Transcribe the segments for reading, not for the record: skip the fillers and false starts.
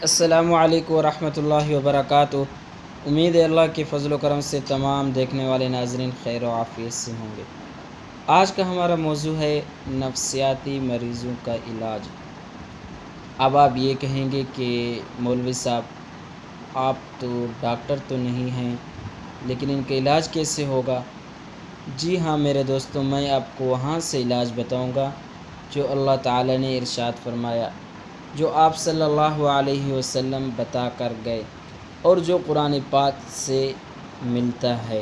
السلام علیکم ورحمۃ اللہ وبرکاتہ۔ امید ہے اللہ کے فضل و کرم سے تمام دیکھنے والے ناظرین خیر و عافیت سے ہوں گے۔ آج کا ہمارا موضوع ہے نفسیاتی مریضوں کا علاج۔ اب آپ یہ کہیں گے کہ مولوی صاحب آپ تو ڈاکٹر تو نہیں ہیں، لیکن ان کا علاج کیسے ہوگا؟ جی ہاں میرے دوستوں، میں آپ کو وہاں سے علاج بتاؤں گا جو اللہ تعالی نے ارشاد فرمایا، جو آپ صلی اللہ علیہ وسلم بتا کر گئے اور جو قرآن پاک سے ملتا ہے۔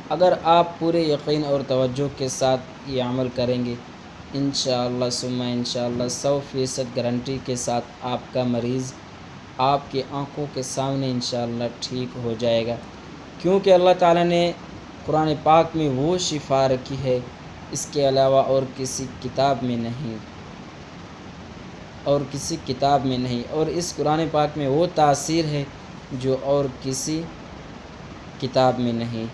اگر آپ پورے یقین اور توجہ کے ساتھ یہ عمل کریں گے، انشاءاللہ ثم انشاءاللہ 100% گارنٹی کے ساتھ آپ کا مریض آپ کی آنکھوں کے سامنے انشاءاللہ ٹھیک ہو جائے گا، کیونکہ اللہ تعالیٰ نے قرآن پاک میں وہ شفا رکھی ہے اس کے علاوہ اور کسی کتاب میں نہیں، اور اس قرآن پاک میں وہ تاثیر ہے جو اور کسی کتاب میں نہیں۔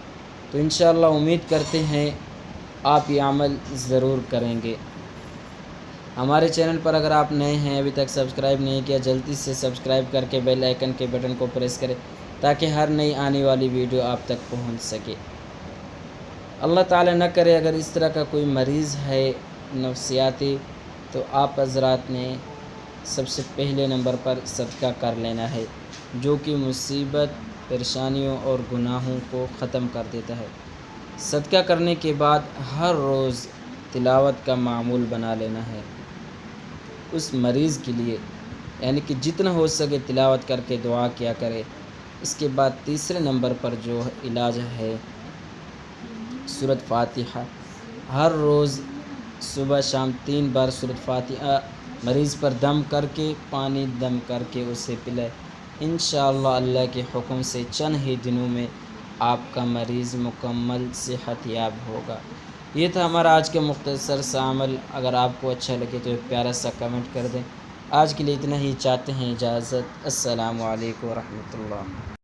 تو انشاءاللہ امید کرتے ہیں آپ یہ عمل ضرور کریں گے۔ ہمارے چینل پر اگر آپ نئے ہیں، ابھی تک سبسکرائب نہیں کیا، جلدی سے سبسکرائب کر کے بیل آئیکن کے بٹن کو پریس کریں تاکہ ہر نئی آنے والی ویڈیو آپ تک پہنچ سکے۔ اللہ تعالیٰ نہ کرے اگر اس طرح کا کوئی مریض ہے نفسیاتی، تو آپ حضرات نے سب سے پہلے نمبر پر صدقہ کر لینا ہے، جو کہ مصیبت، پریشانیوں اور گناہوں کو ختم کر دیتا ہے۔ صدقہ کرنے کے بعد ہر روز تلاوت کا معمول بنا لینا ہے اس مریض کے لیے، یعنی کہ جتنا ہو سکے تلاوت کر کے دعا کیا کرے۔ اس کے بعد تیسرے نمبر پر جو علاج ہے سورۃ فاتحہ، ہر روز صبح شام 3 بار سورۃ فاتحہ مریض پر دم کر کے، پانی دم کر کے اسے پلائے۔ انشاءاللہ اللہ کے حکم سے چند ہی دنوں میں آپ کا مریض مکمل صحت یاب ہوگا۔ یہ تھا ہمارا آج کا مختصر سا عمل۔ اگر آپ کو اچھا لگے تو ایک پیارا سا کمنٹ کر دیں۔ آج کے لیے اتنا ہی، چاہتے ہیں اجازت۔ السلام علیکم ورحمۃ اللہ۔